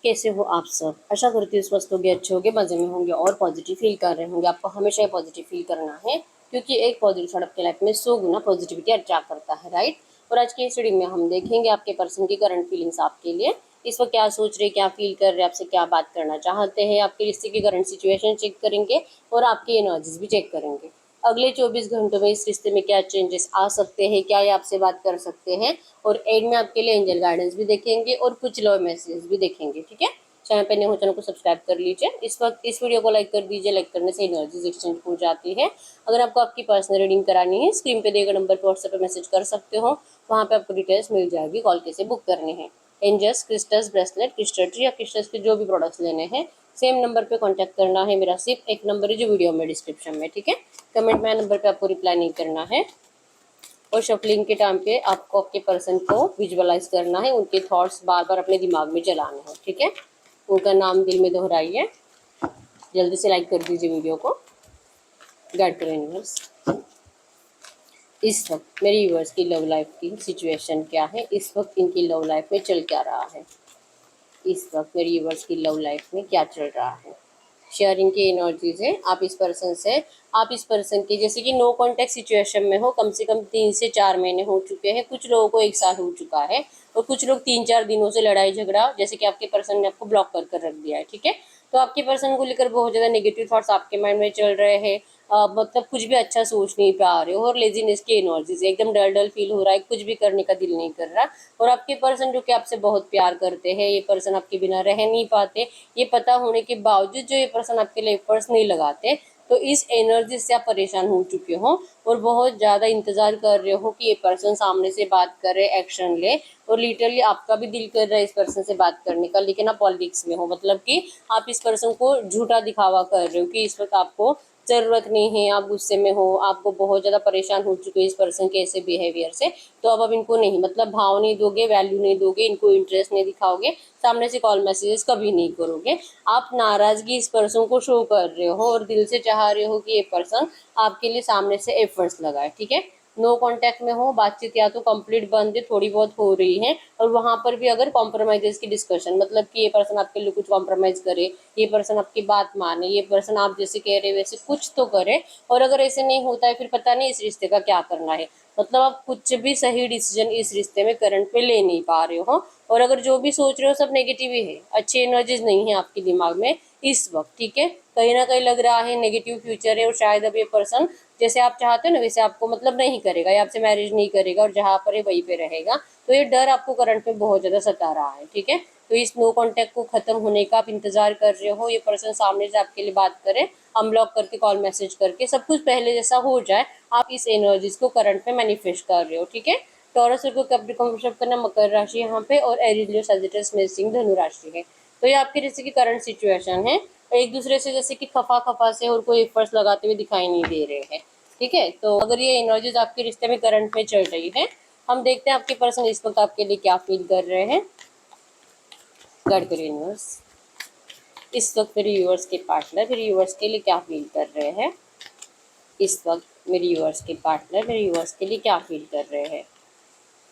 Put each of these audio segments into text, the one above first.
कैसे हो आप सब। आशा करती हूँ स्वस्थ होंगे, अच्छे होंगे, मजे में होंगे और पॉजिटिव फील कर रहे होंगे। आपको हमेशा ही पॉजिटिव फील करना है, क्योंकि एक पॉजिटिव थॉट आपके लाइफ में 100 गुना पॉजिटिविटी अट्रैक्ट करता है, राइट। और आज की इस रीडिंग में हम देखेंगे आपके पर्सन की करंट फीलिंग्स आपके लिए, इस वक्त क्या सोच रहे, क्या फील कर रहे, आपसे क्या बात करना चाहते हैं, आपके रिश्ते की करंट सिचुएशन चेक करेंगे और आपकी एनर्जीज भी चेक करेंगे। अगले 24 घंटों में इस रिश्ते में क्या चेंजेस आ सकते हैं, क्या ये आपसे बात कर सकते हैं, और एंड में आपके लिए एंजल गाइडेंस भी देखेंगे और कुछ लव मैसेज भी देखेंगे, ठीक है। चैनल पर नए हो चैनल को सब्सक्राइब कर लीजिए। इस वक्त इस वीडियो को लाइक कर दीजिए, लाइक करने से एनर्जीज एक्सचेंज हो जाती है। अगर आपको आपकी पर्सनल रीडिंग करानी है, स्क्रीन पे दिए गए नंबर पर व्हाट्सएप पर मैसेज कर सकते हो, वहाँ पे आपको डिटेल्स मिल जाएगी, कॉल कैसे बुक करनी है। Angels, crystals, bracelet, crystal tree या क्रिस्टल्स के जो भी प्रोडक्ट्स लेने हैं, सेम नंबर पे कांटेक्ट करना है। मेरा सिर्फ एक नंबर है जो वीडियो में डिस्क्रिप्शन में, ठीक है। कमेंट में नंबर पे आपको रिप्लाई नहीं करना है। और शफलिंग के टाइम पे आपको आपके पर्सन को विजुअलाइज करना है, उनके थॉट्स बार बार अपने दिमाग में चलाने हैं, ठीक है। उनका नाम दिल में दोहराइए। जल्दी से लाइक कर दीजिए वीडियो को। गाइड करें यूनिवर्स, इस वक्त मेरे यूनिवर्स की लव लाइफ की सिचुएशन क्या है, इस वक्त इनकी लव लाइफ में चल क्या रहा है, इस वक्त मेरे यूनिवर्स की लव लाइफ में क्या चल रहा है। शेयरिंग की एनर्जीज है आप इस पर्सन से, आप इस पर्सन की जैसे कि नो कॉन्टैक्ट सिचुएशन में हो, कम से कम 3 से 4 महीने हो चुके हैं, कुछ लोगों को 1 साल हो चुका है, और कुछ लोग 3-4 दिनों से लड़ाई झगड़ा, जैसे कि आपके पर्सन ने आपको ब्लॉक कर रख दिया है, ठीक है। तो आपके पर्सन को लेकर बहुत ज़्यादा नेगेटिव थॉट्स आपके माइंड में चल रहे हैं। मतलब कुछ भी अच्छा सोच नहीं पा रहे हो, और लेजीनेस की एनर्जीज एकदम डल डल फील हो रहा है, कुछ भी करने का दिल नहीं कर रहा। और आपके पर्सन जो कि आपसे बहुत प्यार करते हैं, ये पर्सन आपके बिना रह नहीं पाते, ये पता होने के बावजूद जो ये पर्सन आपके लिए एफर्ट्स नहीं लगाते। तो इस एनर्जी से आप परेशान हो चुके हो और बहुत ज़्यादा इंतज़ार कर रहे हो कि ये पर्सन सामने से बात करे, एक्शन ले। और लिटरली आपका भी दिल कर रहा है इस पर्सन से बात करने का, लेकिन आप पॉलिटिक्स में हो, मतलब कि आप इस पर्सन को झूठा दिखावा कर रहे हो कि इस वक्त आपको ज़रूरत नहीं है, आप गुस्से में हो, आपको बहुत ज़्यादा परेशान हो चुके हो इस पर्सन के ऐसे बिहेवियर से। तो अब इनको नहीं, मतलब भाव नहीं दोगे, वैल्यू नहीं दोगे, इनको इंटरेस्ट नहीं दिखाओगे, सामने से कॉल मैसेजेस कभी नहीं करोगे। आप नाराज़गी इस पर्सन को शो कर रहे हो और दिल से चाह रहे हो कि ये पर्सन आपके लिए सामने से एफर्ट्स लगाए, ठीक है। नो कांटेक्ट में हो, बातचीत या तो कंप्लीट बंद है, थोड़ी बहुत हो रही है, और वहाँ पर भी अगर कॉम्प्रोमाइजेस की डिस्कशन, मतलब कि ये पर्सन आपके लिए कुछ कॉम्प्रोमाइज़ करे, ये पर्सन आपकी बात माने, ये पर्सन आप जैसे कह रहे वैसे कुछ तो करे। और अगर ऐसे नहीं होता है, फिर पता नहीं इस रिश्ते का क्या करना है। मतलब आप कुछ भी सही डिसीजन इस रिश्ते में करंट पे ले नहीं पा रहे हो, और अगर जो भी सोच रहे हो सब नेगेटिव ही है, अच्छी एनर्जीज नहीं है आपके दिमाग में इस वक्त, ठीक है। कहीं ना कहीं लग रहा है नेगेटिव फ्यूचर है, और शायद अब ये पर्सन जैसे आप चाहते हो ना वैसे आपको मतलब नहीं करेगा, या आपसे मैरिज नहीं करेगा, और जहाँ पर है वहीं पे रहेगा। तो ये डर आपको करंट में बहुत ज़्यादा सता रहा है, ठीक है। तो इस नो कॉन्टैक्ट को खत्म होने का आप इंतजार कर रहे हो, ये पर्सन सामने से आपके लिए बात करे, अनब्लॉक करके, कॉल मैसेज करके, सब कुछ पहले जैसा हो जाए। आप इस एनर्जीज को करंट में मैनिफेस्ट कर रहे हो, ठीक है। टॉरस को कैप्रिकॉर्न करना मकर राशि यहाँ पे, और एरीज लियो सजिटस में सिंह धनु राशि है। तो ये आपके जैसे कि करंट सिचुएशन है, एक दूसरे से जैसे कि खफा खफा से और कोई एफर्ट्स लगाते हुए दिखाई नहीं दे रहे हैं, ठीक है। तो अगर ये एनर्जीज आपके रिश्ते में करंट में चल रही है, हम देखते हैं आपके पर्सन इस वक्त आपके लिए क्या फील कर रहे हैं। गाइड करिए यूनिवर्स, इस वक्त मेरे व्यूअर्स के पार्टनर मेरे व्यूअर्स के लिए क्या फील कर रहे हैं, इस वक्त मेरे व्यूअर्स के पार्टनर मेरे व्यूअर्स के लिए क्या फील कर रहे हैं।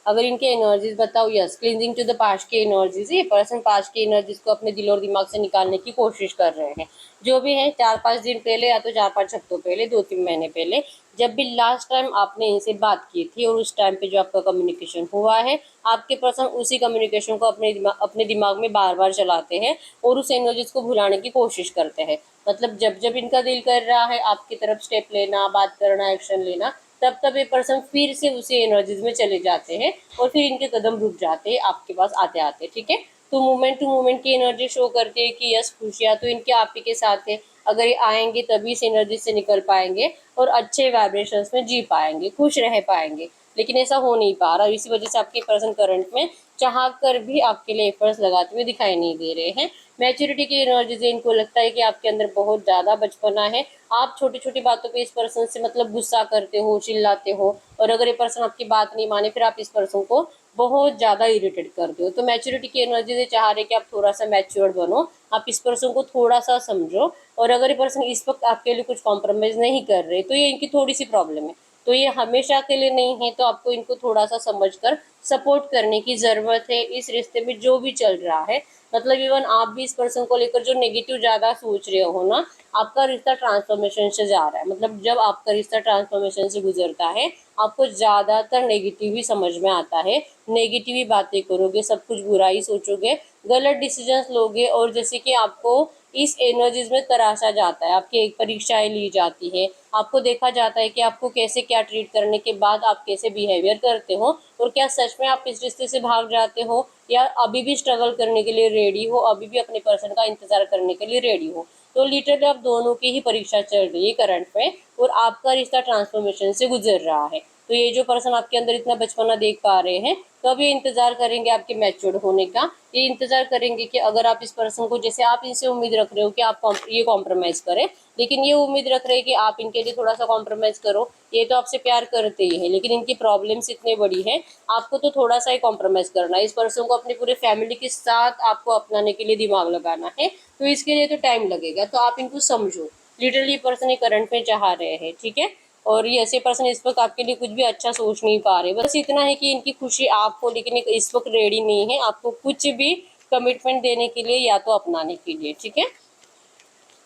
अगर इनके एनर्जीज बताओ, yes, cleansing to the past की एनर्जीज, ये पर्सन पास्ट की एनर्जीज को अपने दिल और दिमाग से निकालने की कोशिश कर रहे हैं। जो भी है 4-5 दिन पहले, या तो 4-5 हफ्तों पहले, 2-3 महीने पहले, जब भी लास्ट टाइम आपने इनसे बात की थी, और उस टाइम पे जो आपका कम्युनिकेशन हुआ है, आपके पर्सन उसी कम्युनिकेशन को अपने दिमाग में बार बार चलाते हैं और उस एनर्जीज को भुलाने की कोशिश करते हैं। मतलब जब जब इनका दिल कर रहा है आपकी तरफ स्टेप लेना, बात करना, एक्शन लेना, तब तब ये पर्सन फिर से उसी एनर्जीज में चले जाते हैं, और फिर इनके कदम रुक जाते हैं आपके पास आते आते, ठीक है। तो मोमेंट टू मोमेंट की एनर्जी शो करती है कि यस, खुशियाँ तो इनके आप ही के साथ है। अगर ये आएंगे तभी इस एनर्जी से निकल पाएंगे और अच्छे वाइब्रेशंस में जी पाएंगे, खुश रह पाएंगे, लेकिन ऐसा हो नहीं पा रहा। इसी वजह से आपके पर्सन करंट में चाह कर भी आपके लिए एफर्ट्स लगाते हुए दिखाई नहीं दे रहे हैं। मैच्योरिटी की एनर्जी से इनको लगता है कि आपके अंदर बहुत ज़्यादा बचपना है। आप छोटी छोटी बातों पे इस पर्सन से मतलब गुस्सा करते हो, चिल्लाते हो, और अगर ये पर्सन आपकी बात नहीं माने फिर आप इस पर्सन को बहुत ज़्यादा इरिटेट करते हो। तो मैच्योरिटी की एनर्जी से चाह रहे कि आप थोड़ा सा मैच्योर्ड बनो, आप इस पर्सन को थोड़ा सा समझो। और अगर ये पर्सन इस वक्त आपके लिए कुछ कॉम्प्रोमाइज़ नहीं कर रहे, तो ये इनकी थोड़ी सी प्रॉब्लम है। तो ये हमेशा के लिए नहीं है, तो आपको इनको थोड़ा सा समझकर सपोर्ट करने की ज़रूरत है इस रिश्ते में जो भी चल रहा है। मतलब इवन आप भी इस पर्सन को लेकर जो नेगेटिव ज़्यादा सोच रहे हो ना, आपका रिश्ता ट्रांसफॉर्मेशन से जा रहा है। मतलब जब आपका रिश्ता ट्रांसफॉर्मेशन से गुजरता है, आपको ज़्यादातर नेगेटिव ही समझ में आता है, नेगेटिव ही बातें करोगे, सब कुछ बुरा ही सोचोगे, गलत डिसीजंस लोगे, और जैसे कि आपको इस एनर्जीज में तराशा जाता है, आपकी एक परीक्षाएं ली जाती है, आपको देखा जाता है कि आपको कैसे क्या ट्रीट करने के बाद आप कैसे बिहेवियर करते हो, और क्या सच में आप इस रिश्ते से भाग जाते हो या अभी भी स्ट्रगल करने के लिए रेडी हो, अभी भी अपने पर्सन का इंतजार करने के लिए रेडी हो। तो लिटरली आप दोनों की ही परीक्षा चल रही है करंट में, और आपका रिश्ता ट्रांसफॉर्मेशन से गुजर रहा है। तो ये जो पर्सन आपके अंदर इतना बचपना देख पा रहे हैं, तो अब ये इंतजार करेंगे आपके मैच्योर्ड होने का। ये इंतजार करेंगे कि अगर आप इस पर्सन को, जैसे आप इनसे उम्मीद रख रहे हो कि आप ये कॉम्प्रोमाइज करें, लेकिन ये उम्मीद रख रहे हैं कि आप इनके लिए थोड़ा सा कॉम्प्रोमाइज करो। ये तो आपसे प्यार करते ही है, लेकिन इनकी प्रॉब्लम्स इतनी बड़ी है, आपको तो थोड़ा सा ही कॉम्प्रोमाइज करना है। इस पर्सन को अपनी पूरी फैमिली के साथ आपको अपनाने के लिए दिमाग लगाना है, तो इसके लिए तो टाइम लगेगा। तो आप इनको समझो, लिटरली पर्सन ये करंट में चाह रहे हैं, ठीक है। और ये ऐसे पर्सन इस वक्त आपके लिए कुछ भी अच्छा सोच नहीं पा रहे, बस इतना है कि इनकी खुशी आप हो, लेकिन इस वक्त रेडी नहीं है आपको कुछ भी कमिटमेंट देने के लिए या तो अपनाने के लिए, ठीक है।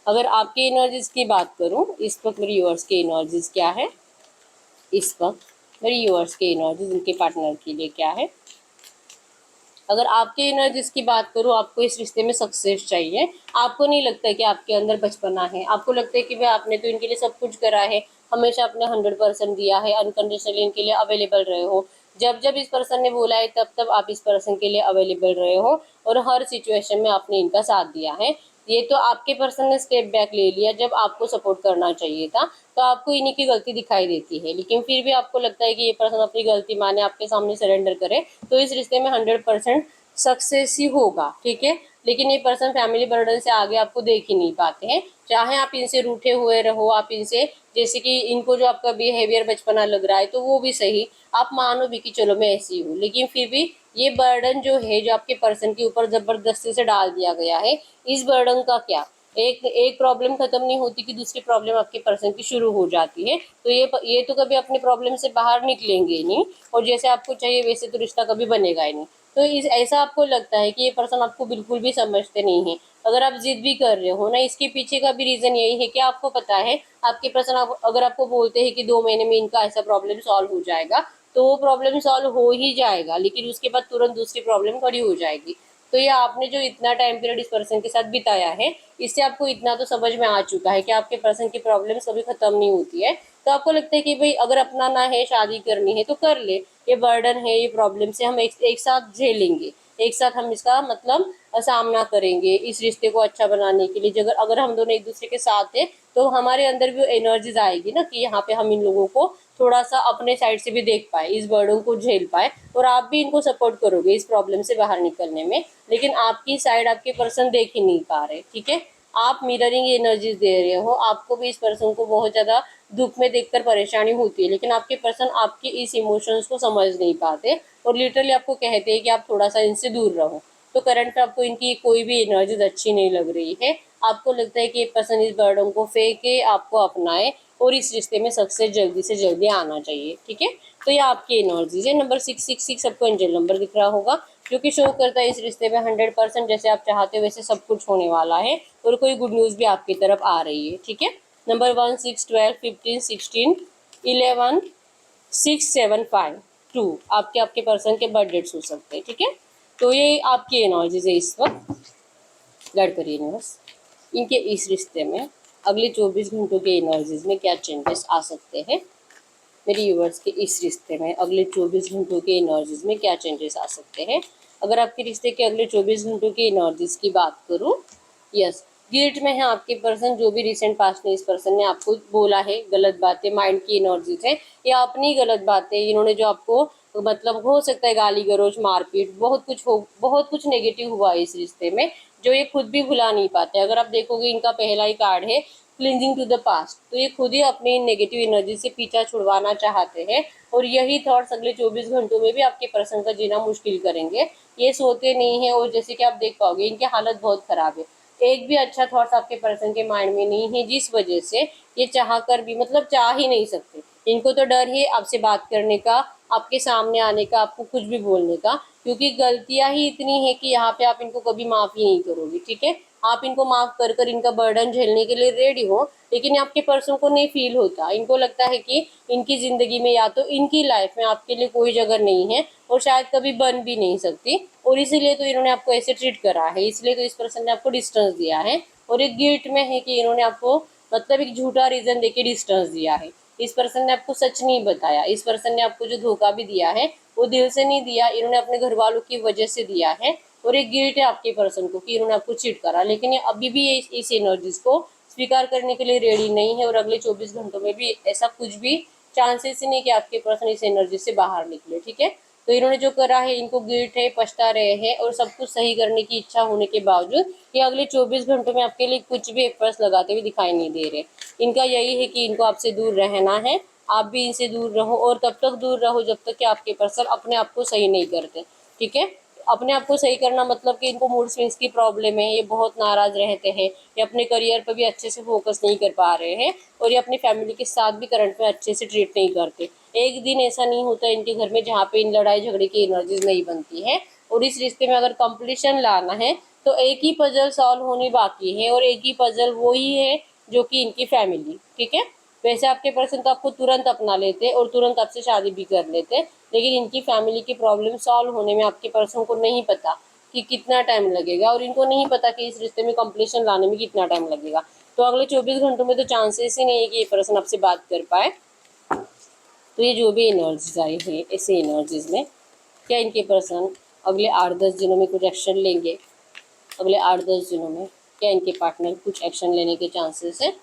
अगर आपकी एनर्जीज की बात करूं, इस वक्त मेरी यूवर्स की एनर्जीज क्या है, इस वक्त मेरी यूवर्स की एनर्जीज उनके पार्टनर के लिए क्या है। अगर आपके एनर्जीज की बात करूँ, आपको इस रिश्ते में सक्सेस चाहिए। आपको नहीं लगता है कि आपके अंदर बचपना है, आपको लगता है कि भाई आपने तो इनके लिए सब कुछ करा है, हमेशा अपने 100% दिया है, अनकंडीशनली इनके लिए अवेलेबल रहे हो। जब जब इस पर्सन ने बोला है, तब तब आप इस पर्सन के लिए अवेलेबल रहे हो, और हर सिचुएशन में आपने इनका साथ दिया है। ये तो आपके पर्सन ने स्टेप बैक ले लिया जब आपको सपोर्ट करना चाहिए था, तो आपको इन्हीं की गलती दिखाई देती है, लेकिन फिर भी आपको लगता है कि ये पर्सन अपनी गलती माने, आपके सामने सरेंडर करे, तो इस रिश्ते में 100% सक्सेस ही होगा, ठीक है। लेकिन ये पर्सन फैमिली बर्डन से आगे आपको देख ही नहीं पाते हैं, चाहे आप इनसे रूठे हुए रहो, आप इनसे, जैसे कि इनको जो आपका बिहेवियर बचपना लग रहा है, तो वो भी सही, आप मानो भी कि चलो मैं ऐसी हूँ, लेकिन फिर भी ये बर्डन जो है, जो आपके पर्सन के ऊपर जबरदस्ती से डाल दिया गया है, इस बर्डन का क्या, एक एक प्रॉब्लम खत्म नहीं होती कि दूसरी प्रॉब्लम आपके पर्सन की शुरू हो जाती है। तो ये तो कभी अपने प्रॉब्लम से बाहर निकलेंगे नहीं, और जैसे आपको चाहिए वैसे तो रिश्ता कभी बनेगा ही नहीं। तो इस ऐसा आपको लगता है कि ये पर्सन आपको बिल्कुल भी समझते नहीं है। अगर आप जिद भी कर रहे हो ना, इसके पीछे का भी रीज़न यही है कि आपको पता है आपके पर्सन अगर आपको बोलते हैं कि 2 महीने में इनका ऐसा प्रॉब्लम सॉल्व हो जाएगा, तो वो प्रॉब्लम सॉल्व हो ही जाएगा, लेकिन उसके बाद तुरंत दूसरी प्रॉब्लम खड़ी हो जाएगी। तो ये आपने जो इतना टाइम पीरियड इस पर्सन के साथ बिताया है, इससे आपको इतना तो समझ में आ चुका है कि आपके पर्सन की प्रॉब्लम्स कभी खत्म नहीं होती है। तो आपको लगता है कि भाई अगर अपनाना है, शादी करनी है तो कर ले, ये बर्डन है, ये प्रॉब्लम से हम एक साथ झेलेंगे, एक साथ हम इसका मतलब सामना करेंगे इस रिश्ते को अच्छा बनाने के लिए। अगर अगर हम दोनों एक दूसरे के साथ हैं, तो हमारे अंदर भी एनर्जीज आएगी ना कि यहाँ पे हम इन लोगों को थोड़ा सा अपने साइड से भी देख पाए, इस बर्डन को झेल पाए, और आप भी इनको सपोर्ट करोगे इस प्रॉब्लम से बाहर निकलने में। लेकिन आपकी साइड आपके पर्सन देख ही नहीं पा रहे, ठीक है। आप मिररिंग एनर्जीज दे रहे हो, आपको भी इस पर्सन को बहुत ज़्यादा दुख में देखकर परेशानी होती है, लेकिन आपके पर्सन आपके इस इमोशंस को समझ नहीं पाते, और लिटरली आपको कहते हैं कि आप थोड़ा सा इनसे दूर रहो। तो करंट में आपको इनकी कोई भी एनर्जीज अच्छी नहीं लग रही है। आपको लगता है कि ये पर्सन इस बर्डन को फेंके, आपको अपनाए, और इस रिश्ते में सक्सेस जल्दी से जल्दी आना चाहिए, ठीक है। तो ये आपकी एनर्जीज है। नंबर 666 आपको एंजल नंबर दिख रहा होगा, जो कि शो करता है इस रिश्ते में 100% जैसे आप चाहते हो वैसे सब कुछ होने वाला है, और कोई गुड न्यूज़ भी आपकी तरफ आ रही है, ठीक है। नंबर 1, 6, 12, 15, 16, 11, 6, 7, 5, 2 आपके आपके पर्सन के बर्थ डेट्स हो सकते हैं, ठीक है। तो ये आपकी एनर्जीज है इस वक्त। गाइड करिए यूनिवर्स, इनके इस रिश्ते में अगले 24 घंटों के एनर्जीज में क्या चेंजेस आ सकते हैं। मेरे यूवर्स के इस रिश्ते में अगले 24 घंटों के एनर्जीज में क्या चेंजेस आ सकते हैं। अगर आपके रिश्ते के अगले 24 घंटों की एनर्जीज की बात करूं, यस, गिल्ट में है आपके पर्सन। जो भी रिसेंट पास्ट में इस पर्सन ने आपको बोला है, गलत बातें, माइंड की एनर्जीज है, या अपनी गलत बातें, इन्होंने जो आपको मतलब हो सकता है गाली गलौज, मारपीट, बहुत कुछ नेगेटिव हुआ है इस रिश्ते में, जो ये खुद भी भुला नहीं पाते। अगर आप देखोगे इनका पहला ही कार्ड है क्लिंजिंग टू द पास्ट, तो ये खुद ही अपनी नेगेटिव एनर्जी से पीछा छुड़वाना चाहते हैं, और यही थॉट्स अगले 24 घंटों में भी आपके पर्सन का जीना मुश्किल करेंगे। ये सोते नहीं है, और जैसे कि आप देख पाओगे इनकी हालत बहुत खराब है, एक भी अच्छा थॉट्स आपके पर्सन के माइंड में नहीं है, जिस वजह से ये चाह कर भी मतलब चाह ही नहीं सकते। इनको तो डर है आपसे बात करने का, आपके सामने आने का, आपको कुछ भी बोलने का, क्योंकि गलतियां ही इतनी है कि यहाँ पे आप इनको कभी माफ ही नहीं करोगे। ठीक है, आप इनको माफ कर कर इनका बर्डन झेलने के लिए रेडी हो, लेकिन आपके पर्सन को नहीं फील होता। इनको लगता है कि इनकी जिंदगी में या तो इनकी लाइफ में आपके लिए कोई जगह नहीं है और शायद कभी बन भी नहीं सकती, और इसीलिए तो इन्होंने आपको ऐसे ट्रीट करा है, इसलिए तो इस पर्सन ने आपको डिस्टेंस दिया है। और एक गिल्ट में है कि इन्होंने आपको मतलब एक झूठा रीजन देके डिस्टेंस दिया है। इस पर्सन ने आपको सच नहीं बताया, इस पर्सन ने आपको जो धोखा भी दिया है वो दिल से नहीं दिया, इन्होंने अपने घर वालों की वजह से दिया है। और एक गिल्ट है आपके पर्सन को कि इन्होंने आपको चीट करा, लेकिन ये अभी भी ये इस एनर्जीज को स्वीकार करने के लिए रेडी नहीं है, और अगले 24 घंटों में भी ऐसा कुछ भी चांसेस ही नहीं कि आपके पर्सन इस एनर्जी से बाहर निकले। ठीक है, तो इन्होंने जो करा है, इनको गिल्ट है, पछता रहे हैं, और सब कुछ सही करने की इच्छा होने के बावजूद ये अगले 24 घंटों में आपके लिए कुछ भी एफर्ट्स लगाते हुए दिखाई नहीं दे रहे। इनका यही है कि इनको आपसे दूर रहना है, आप भी इनसे दूर रहो, और तब तक दूर रहो जब तक कि आपके पर्सन अपने आप को सही नहीं करते। ठीक है, अपने आप को सही करना मतलब कि इनको मूड स्विंग्स की प्रॉब्लम है, ये बहुत नाराज रहते हैं, ये अपने करियर पर भी अच्छे से फोकस नहीं कर पा रहे हैं, और ये अपनी फैमिली के साथ भी करंट में अच्छे से ट्रीट नहीं करते। एक दिन ऐसा नहीं होता इनके घर में जहाँ पे इन लड़ाई झगड़े की एनर्जीज नहीं बनती है। और इस रिश्ते में अगर कंप्लीशन लाना है तो एक ही पजल सॉल्व होनी बाकी है, और एक ही पजल वो ही है जो कि इनकी फैमिली। ठीक है, वैसे आपके पर्सन तो आपको तुरंत अपना लेते और तुरंत आपसे शादी भी कर लेते, लेकिन इनकी फैमिली की प्रॉब्लम सॉल्व होने में आपके पर्सन को नहीं पता कि कितना टाइम लगेगा, और इनको नहीं पता कि इस रिश्ते में कंप्लीशन लाने में कितना टाइम लगेगा। तो अगले 24 घंटों में तो चांसेस ही नहीं है कि ये पर्सन आपसे बात कर पाए। तो ये जो भी एनर्जीज आई है, ऐसे एनर्जीज में क्या इनके पर्सन अगले 8-10 दिनों में कुछ एक्शन लेंगे? अगले 8-10 दिनों में क्या इनके पार्टनर कुछ एक्शन लेने के चांसेस है?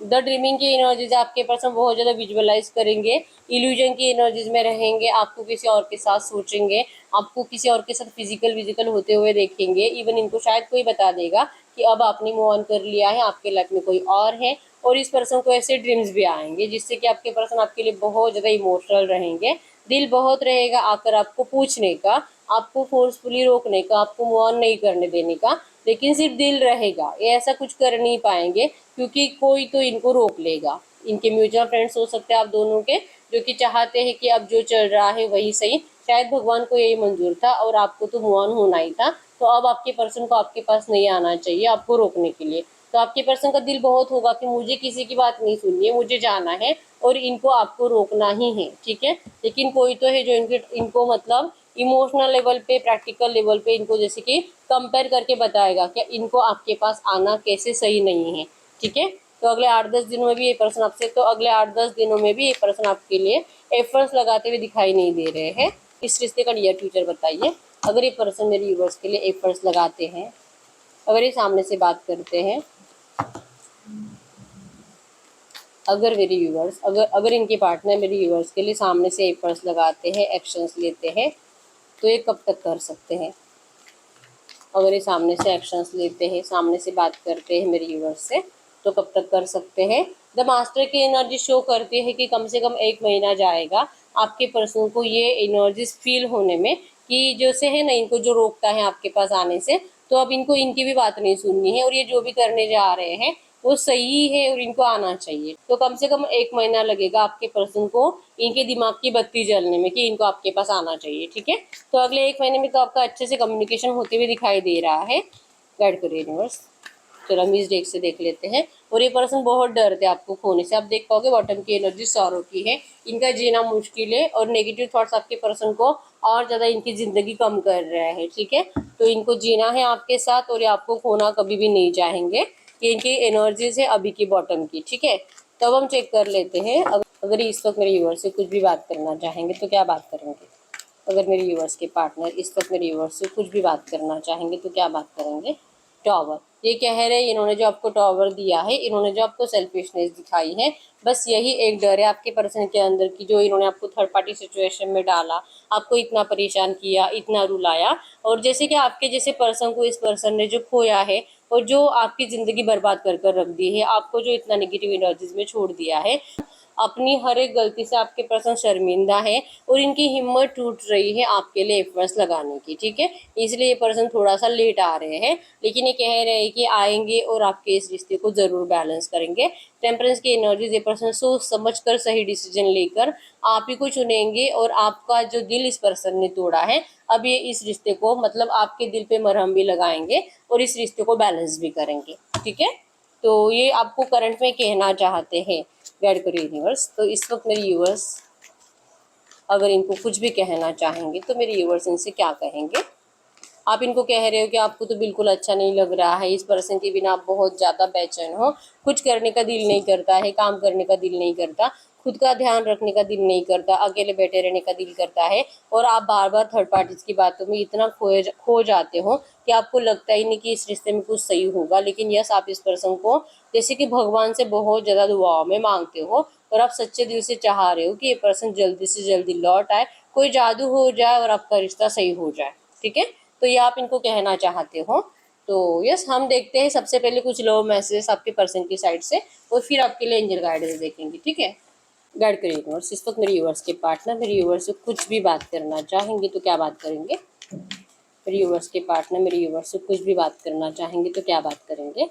द ड्रीमिंग की एनर्जीज आपके पर्सन बहुत ज़्यादा विजुअलाइज करेंगे, इल्यूजन की एनर्जीज में रहेंगे, आपको किसी और के साथ सोचेंगे, आपको किसी और के साथ फिजिकल होते हुए देखेंगे। इवन इनको शायद कोई बता देगा कि अब आपने मूव ऑन कर लिया है, आपके लाइफ में कोई और है। और इस पर्सन को ऐसे ड्रीम्स भी आएंगे जिससे कि आपके पर्सन आपके लिए बहुत ज़्यादा इमोशनल रहेंगे, दिल बहुत रहेगा आकर आपको पूछने का, आपको फोर्सफुली रोकने का, आपको मूव ऑन नहीं करने देने का, लेकिन सिर्फ दिल रहेगा, ये ऐसा कुछ कर नहीं पाएंगे क्योंकि कोई तो इनको रोक लेगा। इनके म्यूचुअल फ्रेंड्स हो सकते हैं आप दोनों के, जो कि चाहते हैं कि अब जो चल रहा है वही सही, शायद भगवान को यही मंजूर था और आपको तो मूव ऑन होना ही था, तो अब आपके पर्सन को आपके पास नहीं आना चाहिए आपको रोकने के लिए। तो आपके पर्सन का दिल बहुत होगा कि मुझे किसी की बात नहीं सुननी है, मुझे जाना है और इनको आपको रोकना ही है। ठीक है, लेकिन कोई तो है जो इनको मतलब इमोशनल लेवल पे, प्रैक्टिकल लेवल पे इनको जैसे कि कंपेयर करके बताएगा कि इनको आपके पास आना कैसे सही नहीं है। ठीक है, तो अगले 8-10 दिनों में भी ये पर्सन आपसे, तो अगले 8-10 दिनों में भी ये पर्सन आपके लिए एफर्ट्स लगाते हुए दिखाई नहीं दे रहे हैं। इस रिश्ते का नियर फ्यूचर बताइए। अगर ये पर्सन मेरे व्यूअर्स के लिए एफर्ट्स लगाते हैं, अगर ये सामने से बात करते हैं, अगर मेरे व्यूअर्स अगर इनके पार्टनर मेरे व्यूअर्स के लिए सामने से एफर्ट्स लगाते हैं, एक्शंस लेते हैं, तो ये कब तक कर सकते हैं? अगर ये सामने से एक्शंस लेते हैं, सामने से बात करते हैं मेरे व्यूअर्स से, तो कब तक कर सकते हैं? द मास्टर की एनर्जी शो करती है कि कम से कम 1 महीना जाएगा आपके पर्सन को ये एनर्जीज फील होने में कि जैसे है ना, इनको जो रोकता है आपके पास आने से, तो अब इनको इनकी भी बात नहीं सुननी है, और ये जो भी करने जा रहे हैं वो सही है और इनको आना चाहिए। तो कम से कम 1 महीना लगेगा आपके पर्सन को इनके दिमाग की बत्ती जलने में कि इनको आपके पास आना चाहिए। ठीक है, तो अगले 1 महीने में तो आपका अच्छे से कम्युनिकेशन होते हुए दिखाई दे रहा है। गाइड करिए यूनिवर्स। चलो हम इस डेक से देख लेते हैं। और ये पर्सन बहुत डरते हैं आपको खोने से, आप देख पाओगे बॉटम की एनर्जी सॉरो की है, इनका जीना मुश्किल है, और नेगेटिव थॉट्स आपके पर्सन को और ज़्यादा इनकी ज़िंदगी कम कर रहा है। ठीक है, तो इनको जीना है आपके साथ, और ये आपको खोना कभी भी नहीं चाहेंगे। ये इनकी एनर्जीज है अभी की बॉटम की। ठीक है, तब हम चेक कर लेते हैं। अगर इस वक्त मेरे व्यूअर्स से कुछ भी बात करना चाहेंगे तो क्या बात करेंगे? अगर मेरे व्यूअर्स के पार्टनर इस वक्त मेरे व्यूअर्स से कुछ भी बात करना चाहेंगे तो क्या बात करेंगे? टॉवर, ये कह रहे हैं इन्होंने जो आपको टॉवर दिया है, इन्होंने जो आपको सेल्फिशनेस दिखाई है, बस यही एक डर है आपके पर्सन के अंदर की, जो इन्होंने आपको थर्ड पार्टी सिचुएशन में डाला, आपको इतना परेशान किया, इतना रुलाया, और जैसे कि आपके जैसे पर्सन को इस पर्सन ने जो खोया है और जो आपकी ज़िंदगी बर्बाद कर कर रख दी है, आपको जो इतना नेगेटिव एनर्जीज में छोड़ दिया है, अपनी हर एक गलती से आपके पर्सन शर्मिंदा है और इनकी हिम्मत टूट रही है आपके लिए एफर्ट्स लगाने की, ठीक है। इसलिए ये पर्सन थोड़ा सा लेट आ रहे हैं, लेकिन ये कह रहे हैं कि आएंगे और आपके इस रिश्ते को ज़रूर बैलेंस करेंगे। टेम्परेंस की एनर्जी, ये पर्सन सोच समझ कर सही डिसीजन लेकर आप ही को चुनेंगे और आपका जो दिल इस पर्सन ने तोड़ा है, अब ये इस रिश्ते को मतलब आपके दिल पे मरहम भी लगाएंगे और इस रिश्ते को बैलेंस भी करेंगे, ठीक है। तो ये आपको करंट में कहना चाहते हैं गाइड करो यूनिवर्स। तो इस वक्त मेरे यूनिवर्स अगर इनको कुछ भी कहना चाहेंगे तो मेरे यूनिवर्स इनसे क्या कहेंगे। आप इनको कह रहे हो कि आपको तो बिल्कुल अच्छा नहीं लग रहा है, इस पर्सन के बिना आप बहुत ज़्यादा बेचैन हो, कुछ करने का दिल नहीं करता है, काम करने का दिल नहीं करता, खुद का ध्यान रखने का दिल नहीं करता, अकेले बैठे रहने का दिल करता है और आप बार बार थर्ड पार्टीज की बातों में इतना खो जाते हो कि आपको लगता ही नहीं कि इस रिश्ते में कुछ सही होगा। लेकिन यस, आप इस पर्सन को जैसे कि भगवान से बहुत ज़्यादा दुआओं में मांगते हो और आप सच्चे दिल से चाह रहे हो कि ये पर्सन जल्दी से जल्दी लौट आए, कोई जादू हो जाए और आपका रिश्ता सही हो जाए, ठीक है। तो ये आप इनको कहना चाहते हो। तो यस, हम देखते हैं सबसे पहले कुछ लव मैसेजेस आपके पर्सन की साइड से और फिर आपके लिए एंजल गाइडेंस देखेंगे, ठीक है। गाइड करिए यूनिवर्स। इस वक्त मेरे यूनिवर्स के पार्टनर मेरे यूनिवर्स से कुछ भी बात करना चाहेंगे तो क्या बात करेंगे। मेरे यूनिवर्स के पार्टनर मेरे यूनिवर्स से कुछ भी बात करना चाहेंगे तो क्या बात करेंगे।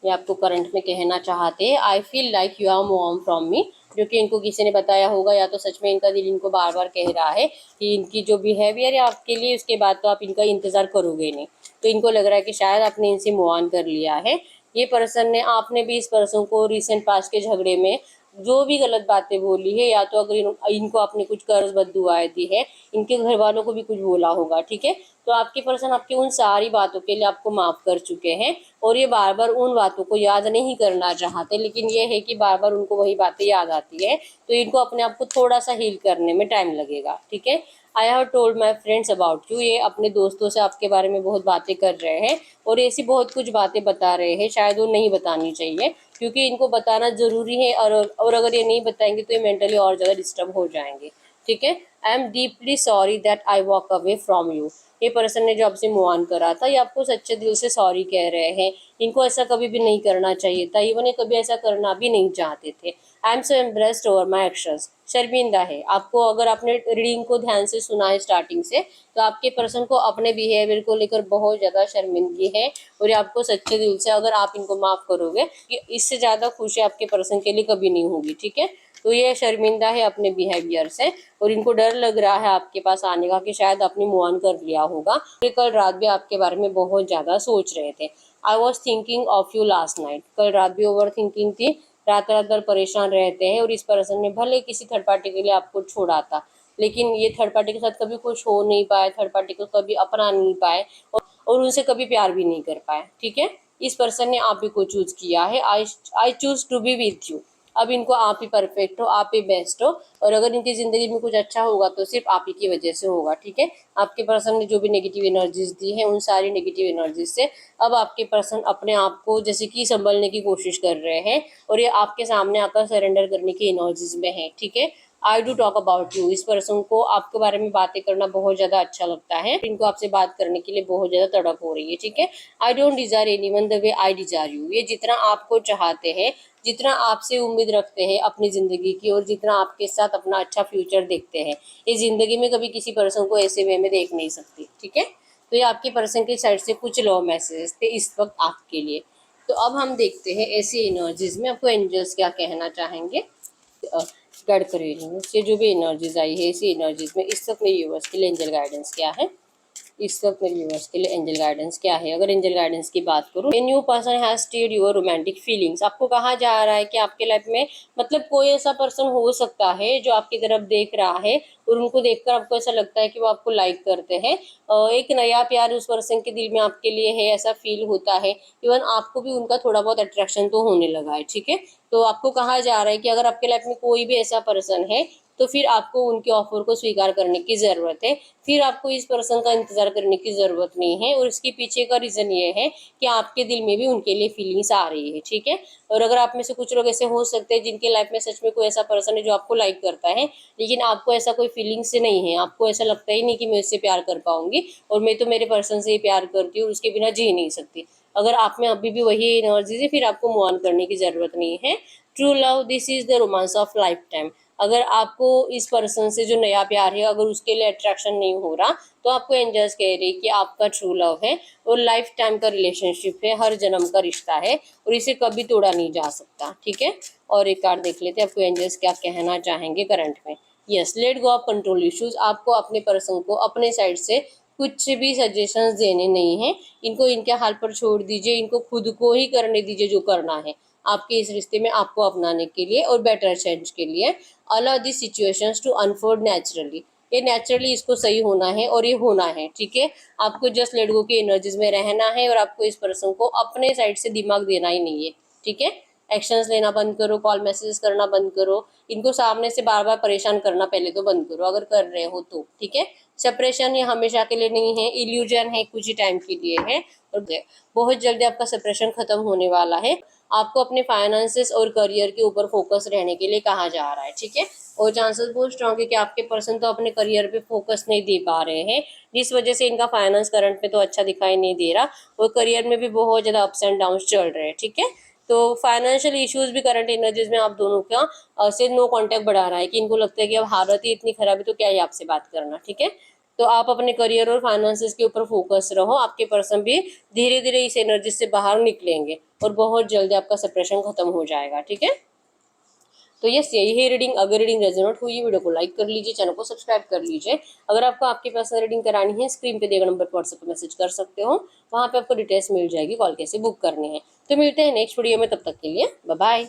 ये आपको करंट में कहना चाहते हैं I feel like you are move on from me, जो कि इनको किसी ने बताया होगा या तो सच में इनका दिल इनको बार बार कह रहा है कि इनकी जो बिहेवियर है आपके लिए, उसके बाद तो आप इनका इंतज़ार करोगे नहीं। तो इनको लग रहा है कि शायद आपने इनसे मूव ऑन कर लिया है। ये पर्सन ने, आपने भी इस पर्सन को रिसेंट पास्ट के झगड़े में जो भी गलत बातें बोली है, या तो अगर इनको आपने कुछ कर्ज बद्दुआएं दी है, इनके घर वालों को भी कुछ बोला होगा, ठीक है। तो आपके पर्सन आपकी उन सारी बातों के लिए आपको माफ़ कर चुके हैं और ये बार बार उन बातों को याद नहीं करना चाहते, लेकिन ये है कि बार बार उनको वही बातें याद आती है, तो इनको अपने आप को थोड़ा सा हील करने में टाइम लगेगा, ठीक है। I have told my friends about you, ये अपने दोस्तों से आपके बारे में बहुत बातें कर रहे हैं और ऐसी बहुत कुछ बातें बता रहे हैं, शायद वो नहीं बतानी चाहिए क्योंकि इनको बताना ज़रूरी है और अगर ये नहीं बताएंगे तो ये मेंटली और ज़्यादा डिस्टर्ब हो जाएंगे, ठीक है। I am deeply sorry that I walk away from you, ये पर्सन ने जो आपसे मूव ऑन करा था, ये आपको सच्चे दिल से सॉरी कह रहे हैं। इनको ऐसा कभी भी नहीं करना चाहिए था, इवन ये कभी ऐसा करना भी नहीं चाहते थे। I am so embraced over my actions, शर्मिंदा है आपको। अगर आपने रीडिंग को ध्यान से सुना है स्टार्टिंग से, तो आपके पर्सन को अपने बिहेवियर को लेकर बहुत ज़्यादा शर्मिंदगी है और ये आपको सच्चे दिल से, अगर आप इनको माफ़ करोगे, इससे ज़्यादा खुशी आपके पर्सन के लिए कभी नहीं होगी, ठीक है। तो ये शर्मिंदा है अपने बिहेवियर से और इनको डर लग रहा है आपके पास आने का कि शायद आपने मूव ऑन कर लिया होगा। ये कल रात भी आपके बारे में बहुत ज़्यादा सोच रहे थे। I was thinking of you last night, कल रात भी ओवर थिंकिंग थी, रात रात भर परेशान रहते हैं और इस पर्सन ने भले किसी थर्ड पार्टी के लिए आपको छोड़ा था, लेकिन ये थर्ड पार्टी के साथ कभी खुश हो नहीं पाए, थर्ड पार्टी को कभी अपना नहीं पाए और उनसे कभी प्यार भी नहीं कर पाए, ठीक है। इस पर्सन ने आप ही को चूज किया है। I choose to be with you, अब इनको आप ही परफेक्ट हो, आप ही बेस्ट हो और अगर इनकी ज़िंदगी में कुछ अच्छा होगा तो सिर्फ आप ही की वजह से होगा, ठीक है। आपके पर्सन ने जो भी नेगेटिव एनर्जीज दी है, उन सारी नेगेटिव एनर्जीज से अब आपके पर्सन अपने आप को जैसे कि संभलने की कोशिश कर रहे हैं और ये आपके सामने आकर सरेंडर करने की एनर्जीज में है, ठीक है। I do talk about you, इस पर्सन को आपके बारे में बातें करना बहुत ज़्यादा अच्छा लगता है, इनको आपसे बात करने के लिए बहुत ज़्यादा तड़प हो रही है, ठीक है। I don't Dzire anyone the way I Dzire you, ये जितना आपको चाहते हैं, जितना आपसे उम्मीद रखते हैं अपनी ज़िंदगी की और जितना आपके साथ अपना अच्छा फ्यूचर देखते हैं, ये ज़िंदगी में कभी किसी पर्सन को ऐसे वे में देख नहीं सकती, ठीक है। तो ये आपके पर्सन की साइड से कुछ लव मैसेजेस थे इस वक्त आपके लिए। तो अब हम देखते हैं ऐसी एनर्जीज में आपको एंजल्स क्या कहना चाहेंगे। गाइड करिए, ये जो भी एनर्जीज आई है ऐसी एनर्जीज में इस वक्त मेरे यूनिवर्स के लिए एंजल गाइडेंस क्या है। इस वक्त मेरे व्यूअर्स के लिए एंजल गाइडेंस क्या है। अगर एंजल गाइडेंस की बात करूँ, a new person has steered your romantic feelings, आपको कहा जा रहा है कि आपके लाइफ में मतलब कोई ऐसा पर्सन हो सकता है जो आपकी तरफ देख रहा है और उनको देखकर आपको ऐसा लगता है कि वो आपको लाइक करते हैं। एक नया प्यार उस पर्सन के दिल में आपके लिए है, ऐसा फील होता है। इवन आपको भी उनका थोड़ा बहुत अट्रैक्शन तो होने लगा है, ठीक है। तो आपको कहा जा रहा है कि अगर आपके लाइफ में कोई भी ऐसा पर्सन है तो फिर आपको उनके ऑफर को स्वीकार करने की ज़रूरत है, फिर आपको इस पर्सन का इंतज़ार करने की ज़रूरत नहीं है। और इसके पीछे का रीज़न ये है कि आपके दिल में भी उनके लिए फीलिंग्स आ रही है, ठीक है। और अगर आप में से कुछ लोग ऐसे हो सकते हैं जिनके लाइफ में सच में कोई ऐसा पर्सन है जो आपको लाइक करता है, लेकिन आपको ऐसा कोई फीलिंग्स नहीं है, आपको ऐसा लगता ही नहीं कि मैं इससे प्यार कर पाऊंगी और मैं तो मेरे पर्सन से ही प्यार करती हूँ, उसके बिना जी नहीं सकती। अगर आप में अभी भी वही एनर्जी है, फिर आपको मूव ऑन करने की ज़रूरत नहीं है। True love, this is the romance of life time. अगर आपको इस पर्सन से जो नया प्यार है अगर उसके लिए अट्रैक्शन नहीं हो रहा तो आपको एंजल्स कह रही कि आपका ट्रू लव है और लाइफ टाइम का रिलेशनशिप है, हर जन्म का रिश्ता है और इसे कभी तोड़ा नहीं जा सकता। ठीक है, और एक कार्ड देख लेते हैं आपको एंजल्स क्या कहना चाहेंगे करंट में। Yes, let go of control issues. आपको अपने पर्सन को अपने साइड से कुछ भी सजेशंस देने नहीं है, इनको इनके हाल पर छोड़ दीजिए, इनको खुद को ही करने दीजिए जो करना है आपके इस रिश्ते में आपको अपनाने के लिए और बेटर चेंज के लिए। Allow this situations to unfold naturally, ये नेचुरली इसको सही होना है और ये होना है। ठीक है, आपको जस्ट लेट गो की एनर्जीज में रहना है और आपको इस पर्सन को अपने साइड से दिमाग देना ही नहीं है। ठीक है, एक्शंस लेना बंद करो, कॉल मैसेजेस करना बंद करो, इनको सामने से बार बार परेशान करना पहले तो बंद करो अगर कर रहे हो तो। ठीक है, सेपरेशन ये हमेशा के लिए नहीं है, इल्यूजन है, कुछ ही टाइम के लिए है और बहुत जल्दी आपका सेपरेशन खत्म होने वाला है। आपको अपने फाइनेंसेस और करियर के ऊपर फोकस रहने के लिए कहा जा रहा है। ठीक है, और चांसेस बहुत स्ट्रॉन्ग है कि आपके पर्सन तो अपने करियर पे फोकस नहीं दे पा रहे हैं, जिस वजह से इनका फाइनेंस करंट पे तो अच्छा दिखाई नहीं दे रहा और करियर में भी बहुत ज़्यादा अप्स एंड डाउन चल रहे हैं। ठीक है, तो फाइनेंशियल इश्यूज भी करंट एनर्जीज में आप दोनों का से नो कांटेक्ट बढ़ा रहा है कि इनको लगता है कि अब हालत ही इतनी खराब है तो क्या ही आपसे बात करना। ठीक है, तो आप अपने करियर और फाइनेंसेस के ऊपर फोकस रहो, आपके पर्सन भी धीरे धीरे इस एनर्जी से बाहर निकलेंगे और बहुत जल्दी आपका सेपरेशन खत्म हो जाएगा। ठीक है, तो यस यही है रीडिंग। अगर रीडिंग रेजोनेट हुई वीडियो को लाइक कर लीजिए, चैनल को सब्सक्राइब कर लीजिए। अगर आपको आपके पास रीडिंग करानी है स्क्रीन पे दिए गए नंबर पर व्हाट्सएप पर मैसेज कर सकते हो, वहाँ पे आपको डिटेल्स मिल जाएगी कॉल कैसे बुक करनी है। तो मिलते हैं नेक्स्ट वीडियो में, तब तक के लिए बाय बाय।